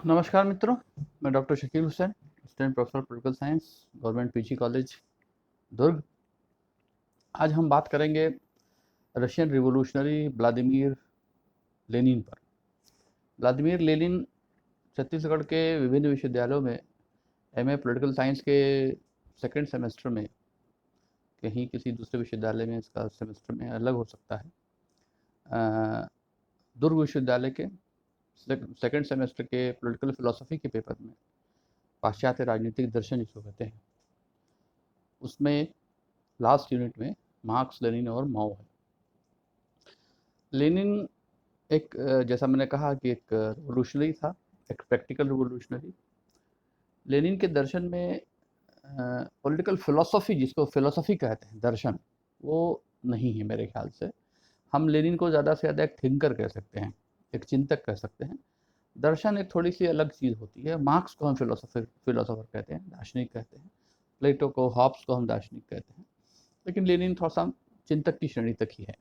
नमस्कार मित्रों, मैं doctor Shakeel Hussain, assistant professor political science, government PG college Durg. आज हम बात करेंगे रशियन रिवोल्यूशनरी व्लादिमीर लेनिन पर। व्लादिमीर लेनिन छत्तीसगढ़ के विभिन्न विश्वविद्यालयों में एमए पॉलिटिकल साइंस के सेकेंड सेमेस्टर में, कहीं किसी दूसरे विश्वविद्यालय में इसका सेमेस्टर में अलग हो सकता है, दुर्ग विश्वविद्यालय के सेकेंड सेमेस्टर के पॉलिटिकल फिलोसफी के पेपर में पाश्चात्य राजनीतिक दर्शन जिसको कहते हैं, उसमें लास्ट यूनिट में मार्क्स, लेनिन और माओ है। लेनिन एक जैसा मैंने कहा कि एक रिवोल्यूशनरी था, एक प्रैक्टिकल रिवोल्यूशनरी। लेनिन के दर्शन में पॉलिटिकल फिलोसफी, जिसको फिलोसफी कहते हैं, दर्शन, वो नहीं है मेरे ख्याल से। हम लेनिन को ज़्यादा से ज़्यादा एक थिंकर कह सकते हैं, एक चिंतक कह सकते हैं। दर्शन एक थोड़ी सी अलग चीज़ होती है। मार्क्स को हम फिलोसोफर कहते हैं, दार्शनिक कहते हैं। प्लेटो को, हॉब्स को हम दार्शनिक कहते हैं। लेकिन लेनिन थोड़ा सा चिंतक की श्रेणी तक ही है।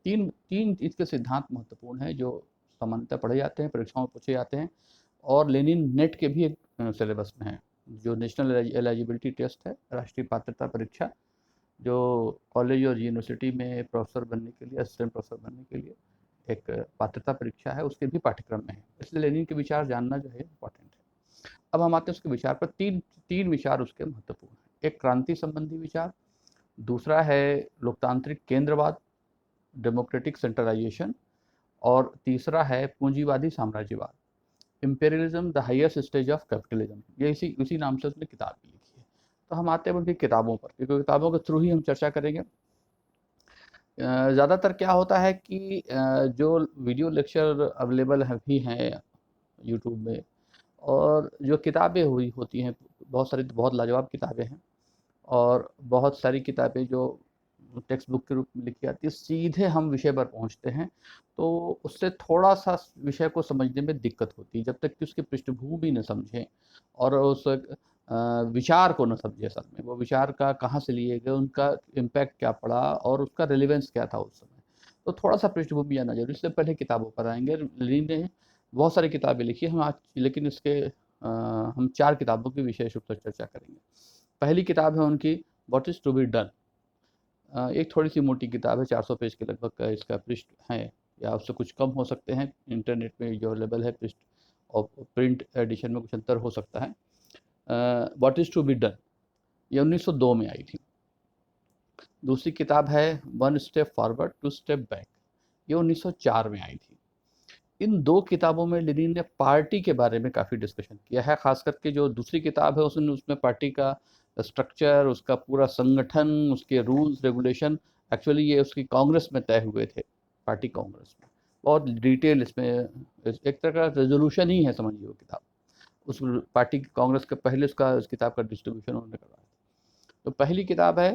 तीन तीन इसके सिद्धांत महत्वपूर्ण हैं जो सामान्यतः पढ़े जाते हैं, परीक्षाओं में पूछे जाते हैं, और लेनिन नेट के भी एक सिलेबस में है। जो नेशनल एलिजिबिलिटी टेस्ट है, राष्ट्रीय पात्रता परीक्षा, जो कॉलेज और यूनिवर्सिटी में प्रोफेसर बनने के लिए, असिस्टेंट प्रोफेसर बनने के लिए एक पात्रता परीक्षा है, उसके भी पाठ्यक्रम में है। इसलिए लेनिन के विचार जानना जो है इम्पोर्टेंट है। अब हम आते हैं उसके विचार पर। तीन तीन विचार उसके महत्वपूर्ण हैं। एक क्रांति संबंधी विचार, दूसरा है लोकतांत्रिक केंद्रवाद, डेमोक्रेटिक सेंट्रलाइजेशन, और तीसरा है पूंजीवादी साम्राज्यवाद, imperialism the highest stage of capitalism. ये इसी नाम से उसने किताब भी लिखी है। तो हम आते हैं उनकी किताबों पर, क्योंकि किताबों के थ्रू ही हम चर्चा करेंगे। ज़्यादातर क्या होता है कि जो वीडियो लेक्चर अवेलेबल भी हैं यूट्यूब में, और जो किताबें हुई होती हैं, बहुत सारी, बहुत लाजवाब किताबें हैं, और बहुत सारी किताबें जो टेक्स्ट बुक के रूप में लिखी जाती है, सीधे हम विषय पर पहुंचते हैं, तो उससे थोड़ा सा विषय को समझने में दिक्कत होती है, जब तक कि उसकी पृष्ठभूमि न समझें और उस विचार को न समझे। असल में वो विचार का कहाँ से लिए गए, उनका इम्पैक्ट क्या पड़ा और उसका रिलेवेंस क्या था उस समय, तो थोड़ा सा पृष्ठभूमि जानना जरूरी। इसलिए पहले किताबों पर आएंगे। लेनिन ने बहुत सारी किताबें लिखी हम आज, लेकिन इसके हम 4 किताबों की विशेष रूप से चर्चा करेंगे। पहली किताब है उनकी what is to be done. एक थोड़ी सी मोटी किताब है, 400 पेज के लगभग का इसका पृष्ठ है, या उससे कुछ कम हो सकते हैं। इंटरनेट में जो अवेलेबल है पृष्ठ, और प्रिंट एडिशन में कुछ अंतर हो सकता है। What is to be done, ये 1902 में आई थी। दूसरी किताब है one step forward two step back, ये 1904 में आई थी। इन 2 किताबों में लेनिन ने पार्टी के बारे में काफ़ी डिस्कशन किया है। खास करके जो दूसरी किताब है उसमें पार्टी का स्ट्रक्चर, उसका पूरा संगठन, उसके रूल्स रेगुलेशन, एक्चुअली ये उसकी कांग्रेस में तय हुए थे, पार्टी कांग्रेस में। बहुत डिटेल इसमें एक तरह का रेजोल्यूशन ही है, समझिए वो किताब। उस पार्टी कांग्रेस के पहले उसका, उस किताब का डिस्ट्रीब्यूशन उन्होंने करवाया। तो पहली किताब है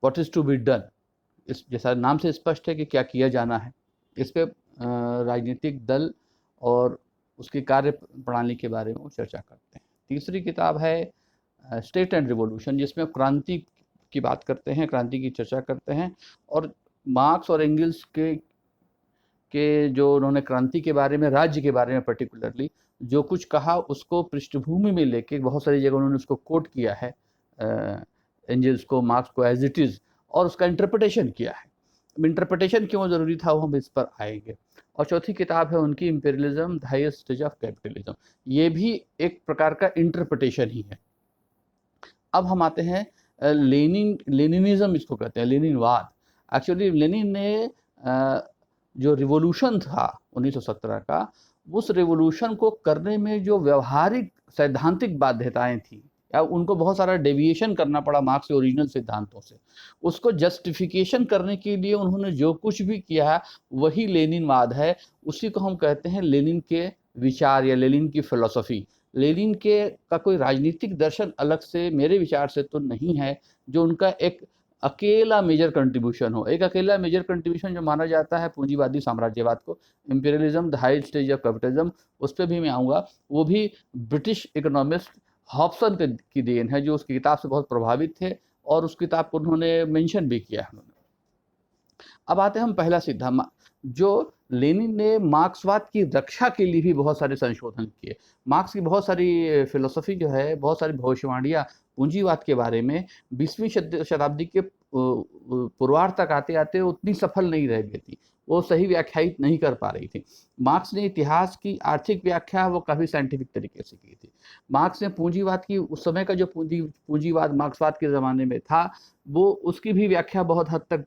what is to be done. इस जैसा नाम से स्पष्ट है कि क्या किया जाना है। इस पे राजनीतिक दल और उसकी कार्य प्रणाली के बारे में वो चर्चा करते हैं। तीसरी किताब है स्टेट एंड रिवॉल्यूशन, जिसमें क्रांति की बात करते हैं, क्रांति की चर्चा करते हैं, और मार्क्स और एंगल्स के जो उन्होंने क्रांति के बारे में, राज्य के बारे में पर्टिकुलरली जो कुछ कहा, उसको पृष्ठभूमि में लेके बहुत सारी जगह उन्होंने उसको कोट किया है, एंजल्स को, मार्क्स को एज इट इज़, और उसका इंटरप्रिटेशन किया है। इंटरप्रिटेशन क्यों ज़रूरी था वो हम इस पर आएंगे। और चौथी किताब है उनकी imperialism the highest stage of capitalism, ये भी एक प्रकार का इंटरप्रिटेशन ही है। अब हम आते हैं लेनिनिज्म, इसको कहते हैं, लेनिनवाद। एक्चुअली लेनिन ने जो रिवॉल्यूशन था 1917 का, उस रिवॉल्यूशन को करने में जो व्यवहारिक सैद्धांतिक बाध्यताएं थी, या उनको बहुत सारा डेविएशन करना पड़ा मार्क्स के ओरिजिनल सिद्धांतों से, उसको जस्टिफिकेशन करने के लिए उन्होंने जो कुछ भी किया, वही लेनिनवाद है। उसी को हम कहते हैं लेनिन के विचार या लेनिन की फिलॉसफी। लेनिन के का कोई राजनीतिक दर्शन अलग से मेरे विचार से तो नहीं है, जो उनका एक अकेला मेजर कंट्रीब्यूशन हो। एक अकेला मेजर कंट्रीब्यूशन जो माना जाता है पूंजीवादी साम्राज्यवाद को, imperialism the high stage of capitalism, उस पर भी मैं आऊँगा। वो भी ब्रिटिश इकोनॉमिस्ट हॉब्सन की देन है, जो उसकी किताब से बहुत प्रभावित थे, और उस किताब को उन्होंने मेंशन भी किया है उन्होंने। अब आते हैं हम पहला सिद्धांत, जो लेनिन ने मार्क्सवाद की रक्षा के लिए भी बहुत सारे संशोधन किए। मार्क्स की बहुत सारी फिलोसफी जो है, बहुत सारी भविष्यवाणियाँ पूंजीवाद के बारे में 20वीं शताब्दी के पूर्वार्ध तक आते-आते उतनी सफल नहीं रह गई थी। वो सही व्याख्यायित नहीं कर पा रही थी। मार्क्स ने इतिहास की आर्थिक व्याख्या वो काफ़ी साइंटिफिक तरीके से की थी। मार्क्स ने पूंजीवाद की, उस समय का जो पूंजीवाद मार्क्सवाद के ज़माने में था, वो उसकी भी व्याख्या बहुत हद तक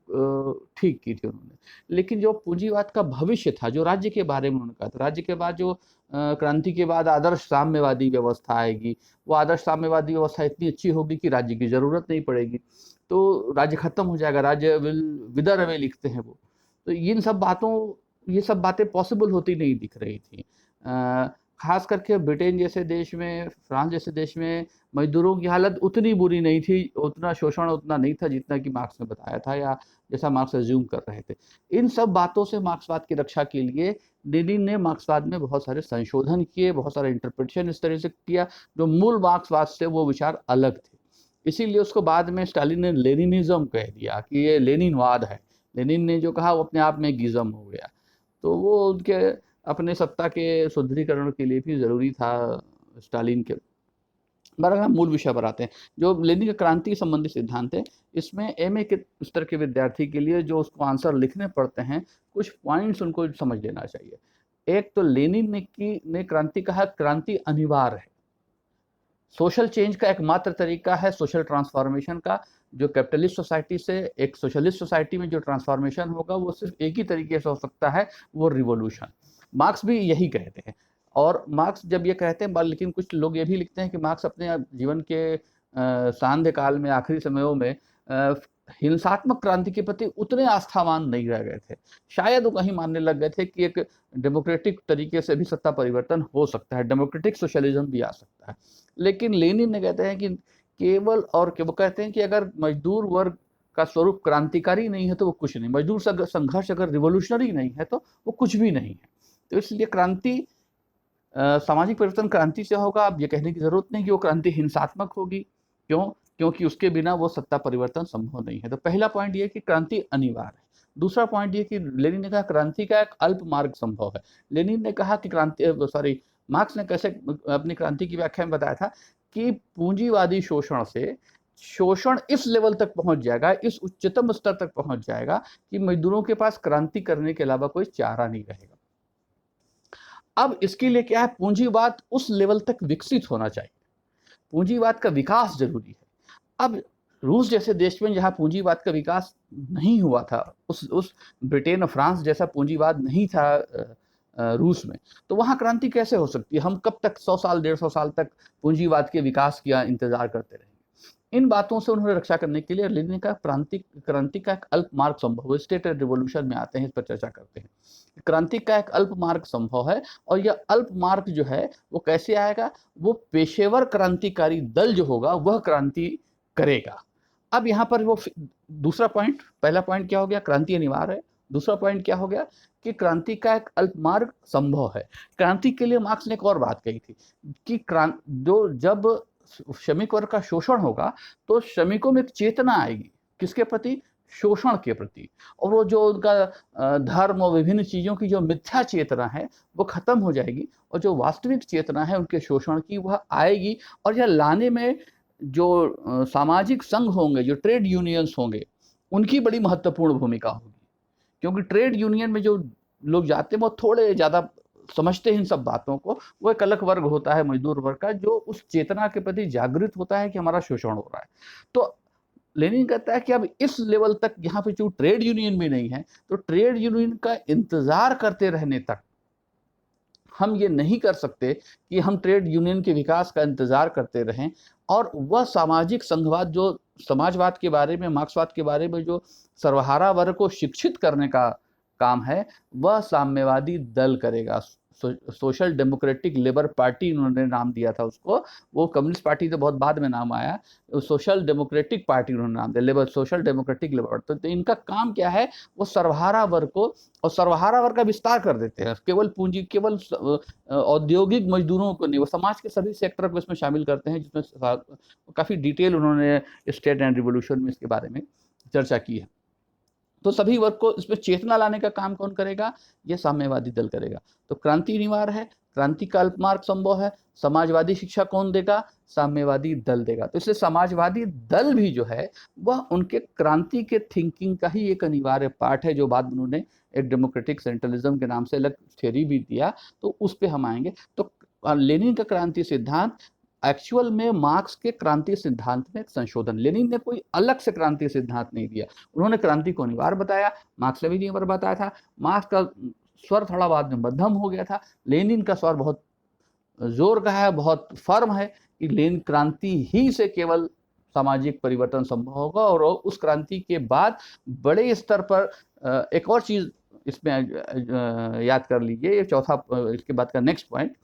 ठीक की थी उन्होंने। लेकिन जो पूंजीवाद का भविष्य था, जो राज्य के बारे में उन्होंने कहा था, राज्य के बाद जो क्रांति के बाद आदर्श साम्यवादी व्यवस्था आएगी, वो आदर्श साम्यवादी व्यवस्था इतनी अच्छी होगी कि राज्य की ज़रूरत नहीं पड़ेगी, तो राज्य खत्म हो जाएगा, राज्य विल विदर अवे लिखते हैं वो। तो ये सब बातें पॉसिबल होती नहीं दिख रही थी। खास करके ब्रिटेन जैसे देश में, फ्रांस जैसे देश में मजदूरों की हालत उतनी बुरी नहीं थी, उतना शोषण उतना नहीं था जितना कि मार्क्स ने बताया था या जैसा मार्क्स अज्यूम कर रहे थे। इन सब बातों से मार्क्सवाद की रक्षा के लिए लेनिन ने मार्क्सवाद में बहुत सारे संशोधन किए, बहुत सारे इंटरप्रिटेशन इस तरह से किया, जो मूल मार्क्सवाद से वो विचार अलग थे। इसीलिए उसको बाद में स्टालिन ने लेनिनिज्म कह दिया कि ये लेनिनवाद है। लेनिन ने जो कहा वो अपने आप में एक इज़्म हो गया। तो वो उनके अपने सत्ता के सुदृढ़ीकरण के लिए भी ज़रूरी था स्टालिन के। बहरहाल हम मूल विषय पर आते हैं। जो लेनिन का क्रांति संबंधी सिद्धांत है, इसमें एमए के स्तर के विद्यार्थी के लिए जो उसको आंसर लिखने पड़ते हैं, कुछ पॉइंट्स उनको समझ लेना चाहिए। एक तो लेनिन ने क्रांति कहा, क्रांति अनिवार्य है। सोशल चेंज का एकमात्र तरीका है सोशल ट्रांसफॉर्मेशन का। जो कैपिटलिस्ट सोसाइटी से एक सोशलिस्ट सोसाइटी में जो ट्रांसफॉर्मेशन होगा, वो सिर्फ एक ही तरीके से हो सकता है, वो रिवॉल्यूशन। मार्क्स भी यही कहते हैं। और मार्क्स जब ये कहते हैं, लेकिन कुछ लोग ये भी लिखते हैं कि मार्क्स अपने जीवन के सांध्य काल में, आखिरी समयों में हिंसात्मक क्रांति के प्रति उतने आस्थावान नहीं रह गए थे। शायद वो कहीं मानने लग गए थे कि एक डेमोक्रेटिक तरीके से भी सत्ता परिवर्तन हो सकता है, डेमोक्रेटिक सोशलिज्म भी आ सकता है। लेकिन लेनिन ने कहते हैं कि वो कहते हैं कि अगर मजदूर वर्ग का स्वरूप क्रांतिकारी नहीं है तो वो कुछ नहीं, मजदूर संघर्ष अगर रिवोल्यूशनरी नहीं है तो वो कुछ भी नहीं है। तो इसलिए क्रांति, सामाजिक परिवर्तन क्रांति से होगा। अब ये कहने की जरूरत नहीं कि वो क्रांति हिंसात्मक होगी। क्यों? क्योंकि उसके बिना वो सत्ता परिवर्तन संभव नहीं है। तो पहला पॉइंट ये कि क्रांति अनिवार्य है। दूसरा पॉइंट ये कि लेनिन ने कहा क्रांति का एक अल्प मार्ग संभव है। लेनिन ने कहा कि मार्क्स ने कैसे अपनी क्रांति की व्याख्या में बताया था कि पूंजीवादी शोषण इस लेवल तक पहुंच जाएगा, इस उच्चतम स्तर तक पहुंच जाएगा कि मजदूरों के पास क्रांति करने के अलावा कोई चारा नहीं रहेगा। अब इसके लिए क्या है, पूंजीवाद उस लेवल तक विकसित होना चाहिए, पूंजीवाद का विकास जरूरी है। अब रूस जैसे देश में जहां पूंजीवाद का विकास नहीं हुआ था, उस ब्रिटेन और फ्रांस जैसा पूंजीवाद नहीं था रूस में, तो वहां क्रांति कैसे हो सकती है? हम कब तक 100 साल 150 साल तक पूंजीवाद के विकास का इंतजार करते रहेंगे? इन बातों से उन्होंने रक्षा करने के लिए लेनिन का क्रांति का एक अल्प मार्ग संभव है। स्टेट एंड रिवॉल्यूशन में आते हैं, इस पर चर्चा करते हैं। क्रांति का एक अल्प मार्ग संभव है, और यह अल्प मार्ग जो है वो कैसे आएगा? वो पेशेवर क्रांतिकारी दल जो होगा वह क्रांति करेगा। अब यहाँ पर वो दूसरा पॉइंट, पहला पॉइंट क्या हो गया? क्रांति अनिवार्य है। दूसरा पॉइंट क्या हो गया कि क्रांति का एक अल्प मार्ग संभव है। क्रांति के लिए मार्क्स ने एक और बात कही थी कि जब श्रमिक वर्ग का शोषण होगा तो श्रमिकों में एक चेतना आएगी, किसके प्रति? शोषण के प्रति। और वो जो उनका धर्म और विभिन्न चीजों की जो मिथ्या चेतना है वो खत्म हो जाएगी, और जो वास्तविक चेतना है उनके शोषण की वह आएगी। और यह लाने में जो सामाजिक संघ होंगे, जो ट्रेड यूनियंस होंगे, उनकी बड़ी महत्वपूर्ण भूमिका होगी। क्योंकि ट्रेड यूनियन में जो लोग जाते हैं वो थोड़े ज़्यादा समझते हैं इन सब बातों को। वो एक अलग वर्ग होता है मजदूर वर्ग का, जो उस चेतना के प्रति जागृत होता है कि हमारा शोषण हो रहा है। तो लेनिन कहता है कि अब इस लेवल तक यहाँ पे जो ट्रेड यूनियन भी नहीं है, तो ट्रेड यूनियन का इंतजार करते रहने तक हम ये नहीं कर सकते कि हम ट्रेड यूनियन के विकास का इंतजार करते रहें। और वह सामाजिक संघवाद जो समाजवाद के बारे में, मार्क्सवाद के बारे में जो सर्वहारा वर्ग को शिक्षित करने का काम है, वह साम्यवादी दल करेगा। सोशल डेमोक्रेटिक लेबर पार्टी उन्होंने नाम दिया था उसको। वो कम्युनिस्ट पार्टी तो बहुत बाद में नाम आया, सोशल डेमोक्रेटिक पार्टी उन्होंने नाम दिया, सोशल डेमोक्रेटिक लेबर। तो इनका काम क्या है? वो सर्वहारा वर्ग को, और सर्वहारा वर्ग का विस्तार कर देते हैं। केवल औद्योगिक मजदूरों को नहीं, वो समाज के सभी सेक्टर को इसमें शामिल करते हैं, जिसमें काफ़ी डिटेल उन्होंने स्टेट एंड रिवोल्यूशन में इसके बारे में चर्चा की है। तो सभी वर्ग को इसमें चेतना लाने का काम कौन करेगा? ये साम्यवादी दल करेगा। तो क्रांति अनिवार्य है, क्रांति का अल्पमार्ग संभव है, समाजवादी शिक्षा कौन देगा? साम्यवादी दल देगा। तो इसलिए समाजवादी दल भी जो है वह उनके क्रांति के थिंकिंग का ही एक अनिवार्य पार्ट है, जो बाद में उन्होंने एक डेमोक्रेटिक सेंट्रलिज्म के नाम से अलग थ्योरी भी दिया, तो उस पे हम आएंगे। तो लेनिन का क्रांति सिद्धांत एक्चुअल में मार्क्स के क्रांति सिद्धांत में एक संशोधन। लेनिन ने कोई अलग से क्रांति सिद्धांत नहीं दिया, उन्होंने क्रांति को अनिवार्य बताया, मार्क्स ने भी अनिवार्य बताया था। मार्क्स का स्वर थोड़ा बाद में मध्यम हो गया था, लेनिन का स्वर बहुत जोर का है, बहुत फर्म है कि लेनिन क्रांति ही से केवल सामाजिक परिवर्तन संभव होगा। और उस क्रांति के बाद बड़े स्तर पर एक और चीज इसमें याद कर लीजिए, ये चौथा इसके बाद का नेक्स्ट पॉइंट,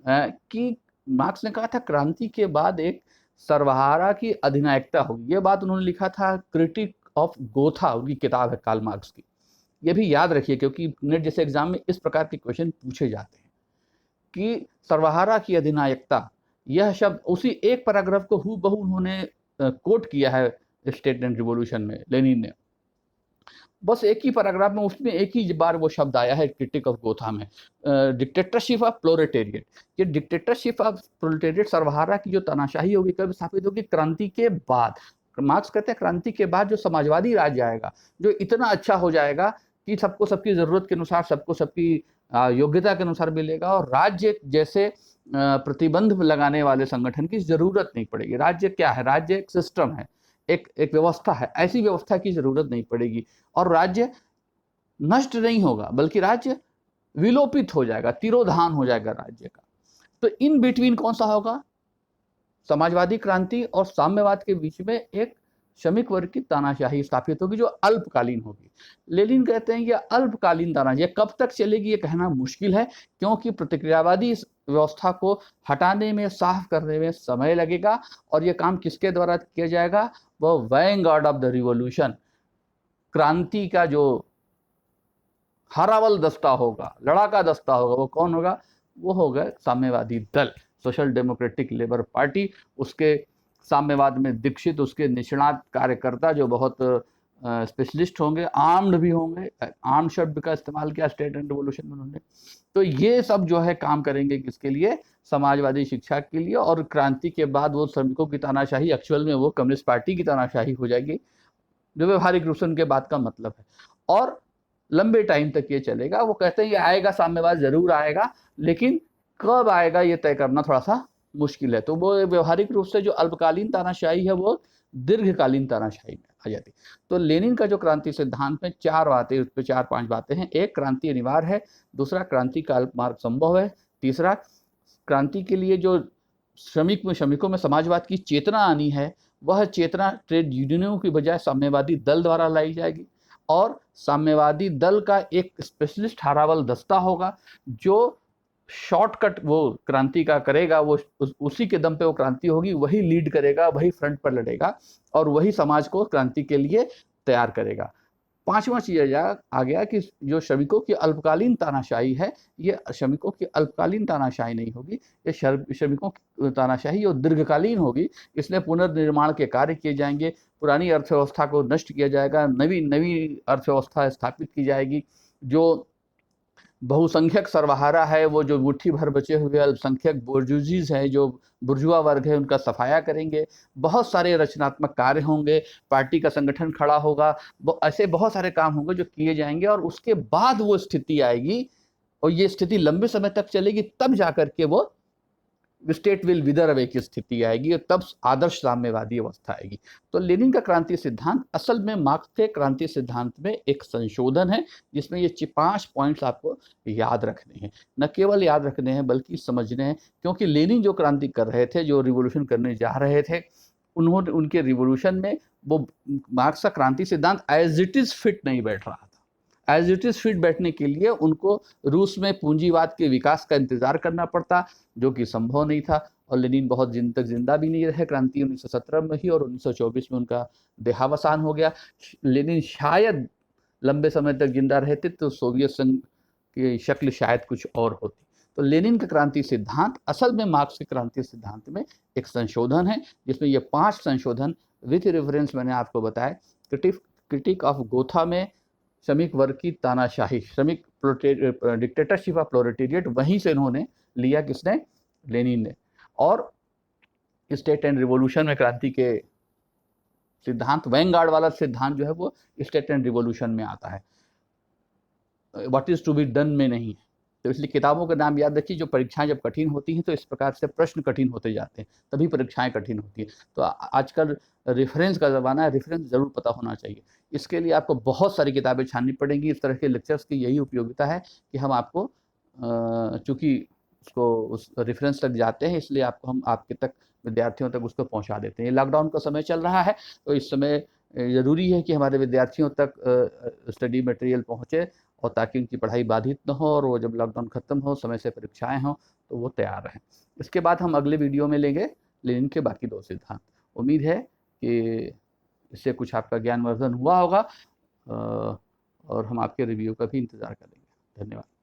कि मार्क्स ने कहा था क्रांति के बाद एक सर्वहारा की अधिनायकता होगी। ये बात उन्होंने लिखा था क्रिटिक ऑफ गोथा, उनकी किताब है कार्ल मार्क्स की। ये भी याद रखिए क्योंकि नेट जैसे एग्जाम में इस प्रकार के क्वेश्चन पूछे जाते हैं कि सर्वहारा की अधिनायकता, यह शब्द उसी एक पैराग्राफ को हूबहू उन्होंने कोट किया है स्टेट एंड रिवॉल्यूशन में लेनिन ने। बस एक ही पैराग्राफ में उसमें एक ही बार वो शब्द आया है क्रिटिक ऑफ गोथा में, डिक्टेटरशिप ऑफ प्रोलेटेरिएट। ये डिक्टेटरशिप ऑफ प्रोलेटेरिएट, सर्वहारा की जो तानाशाही होगी, कब स्थापित होगी? क्रांति के बाद। मार्क्स कहते हैं क्रांति के बाद जो समाजवादी राज्य आएगा, जो इतना अच्छा हो जाएगा कि सबको सबकी जरूरत के अनुसार, सबको सबकी योग्यता के अनुसार मिलेगा, और राज्य जैसे प्रतिबंध लगाने वाले संगठन की जरूरत नहीं पड़ेगी। राज्य क्या है? राज्य एक सिस्टम है, एक व्यवस्था है, ऐसी व्यवस्था की जरूरत नहीं पड़ेगी। और राज्य नष्ट नहीं होगा, बल्कि राज्य विलोपित हो जाएगा, तिरोधान हो जाएगा राज्य का। तो इन बिटवीन कौन सा होगा? समाजवादी क्रांति और साम्यवाद के बीच में एक श्रमिक वर्ग की तानाशाही स्थापित होगी, जो अल्पकालीन होगी। लेनिन कहते हैं ये अल्पकालीन तानाशाही कब तक चलेगी ये कहना मुश्किल है, क्योंकि प्रतिक्रियावादी इस व्यवस्था को हटाने में, साफ करने में समय लगेगा। और ये काम किसके द्वारा किया जाएगा? वो वैंगार्ड ऑफ द रिवॉल्यूशन, क्रांति का जो हरावल दस्ता होगा, लड़ाका दस्ता होगा, वो कौन होगा? वो होगा साम्यवादी दल, सोशल डेमोक्रेटिक लेबर पार्टी। उसके साम्यवाद में दीक्षित उसके निष्णात कार्यकर्ता जो बहुत स्पेशलिस्ट होंगे, आर्म्ड भी होंगे। आर्म शब्द का इस्तेमाल किया स्टेट एंड रिवॉल्यूशन में उन्होंने। तो ये सब जो है काम करेंगे किसके लिए? समाजवादी शिक्षा के लिए। और क्रांति के बाद वो श्रमिकों की तानाशाही एक्चुअल में वो कम्युनिस्ट पार्टी की तानाशाही हो जाएगी, जो व्यवहारिक रूप से उनके बात का मतलब है। और लंबे टाइम तक ये चलेगा। वो कहते हैं ये आएगा, साम्यवाद जरूर आएगा, लेकिन कब आएगा ये तय करना थोड़ा सा मुश्किल है। तो वो व्यवहारिक रूप से जो अल्पकालीन तानाशाही है वो दीर्घकालीन तानाशाही में आ जाती। तो लेनिन का जो क्रांति सिद्धांत में 4 बातें, उस पर 4-5 बातें हैं। एक, क्रांति अनिवार्य है। दूसरा, क्रांति का अल्पमार्ग संभव है। तीसरा, क्रांति के लिए जो श्रमिकों में समाजवाद की चेतना आनी है, वह चेतना ट्रेड यूनियनों की बजाय साम्यवादी दल द्वारा लाई जाएगी। और साम्यवादी दल का एक स्पेशलिस्ट हरावल दस्ता होगा, जो शॉर्टकट वो क्रांति का करेगा, वो उसी के दम पे वो क्रांति होगी, वही लीड करेगा, वही फ्रंट पर लड़ेगा, और वही समाज को क्रांति के लिए तैयार करेगा। 5वां चीज आ गया कि जो श्रमिकों की अल्पकालीन तानाशाही है, ये श्रमिकों की अल्पकालीन तानाशाही नहीं होगी, ये श्रमिकों की तानाशाही और दीर्घकालीन होगी। इसलिए पुनर्निर्माण के कार्य किए जाएंगे, पुरानी अर्थव्यवस्था को नष्ट किया जाएगा, नवी अर्थव्यवस्था स्थापित की जाएगी। जो बहुसंख्यक सर्वहारा है, वो जो मुट्ठी भर बचे हुए अल्पसंख्यक बोर्जुजीज है, जो बुर्जुआ वर्ग है, उनका सफाया करेंगे। बहुत सारे रचनात्मक कार्य होंगे, पार्टी का संगठन खड़ा होगा, ऐसे बहुत सारे काम होंगे जो किए जाएंगे। और उसके बाद वो स्थिति आएगी, और ये स्थिति लंबे समय तक चलेगी, तब जाकर के वो स्टेट विल विदर अवे की स्थिति आएगी, और तब आदर्श साम्यवादी अवस्था आएगी। तो लेनिन का क्रांति सिद्धांत असल में मार्क्स के क्रांति सिद्धांत में एक संशोधन है, जिसमें ये 5 पॉइंट्स आपको याद रखने हैं। न केवल याद रखने हैं बल्कि समझने हैं, क्योंकि लेनिन जो क्रांति कर रहे थे, जो रिवोल्यूशन करने जा रहे थे, उन्होंने उनके रिवोल्यूशन में वो मार्क्स का क्रांति सिद्धांत एज इट इज फिट नहीं बैठ रहा था। एज इट इज फिट बैठने के लिए उनको रूस में पूंजीवाद के विकास का इंतजार करना पड़ता, जो कि संभव नहीं था। और लेनिन बहुत दिन तक जिंदा भी नहीं रहे, क्रांति 1917 में ही, और 1924 में उनका देहावसान हो गया। लेनिन शायद लंबे समय तक जिंदा रहते तो सोवियत संघ की शक्ल शायद कुछ और होती। तो लेनिन का क्रांति सिद्धांत असल में मार्क्स के क्रांति सिद्धांत में एक संशोधन है, जिसमें ये 5 संशोधन विथ रेफरेंस मैंने आपको बताया। क्रिटिक ऑफ गोथा में श्रमिक वर्ग की तानाशाही, श्रमिक डिक्टेटरशिप ऑफ प्रोलेटेरिएट, वहीं से इन्होंने लिया, किसने, लेनिन ने। और स्टेट एंड रिवॉल्यूशन में क्रांति के सिद्धांत, वैंगार्ड वाला सिद्धांत जो है वो स्टेट एंड रिवॉल्यूशन में आता है, what is to be done में नहीं। तो इसलिए किताबों का नाम याद रखिए। जो परीक्षाएं जब कठिन होती हैं तो इस प्रकार से प्रश्न कठिन होते जाते हैं, तभी परीक्षाएं कठिन होती हैं। तो आजकल रेफरेंस का ज़माना है, रेफरेंस ज़रूर पता होना चाहिए। इसके लिए आपको बहुत सारी किताबें छाननी पड़ेंगी। इस तरह के लेक्चर्स की यही उपयोगिता है कि हम आपको चूँकि उसको उस रेफरेंस तक जाते हैं, इसलिए आपको हम आपके तक, विद्यार्थियों तक उसको पहुंचा देते हैं। लॉकडाउन का समय चल रहा है, तो इस समय ज़रूरी है कि हमारे विद्यार्थियों तक स्टडी मटेरियल पहुँचे, और ताकि उनकी पढ़ाई बाधित न हो, और वो जब लॉकडाउन ख़त्म हो, समय से परीक्षाएं हों, तो वो तैयार रहें। इसके बाद हम अगले वीडियो में लेंगे लेनिन के बाकी 2 सिद्धांत। उम्मीद है कि इससे कुछ आपका ज्ञानवर्धन हुआ होगा, और हम आपके रिव्यू का भी इंतज़ार करेंगे। धन्यवाद।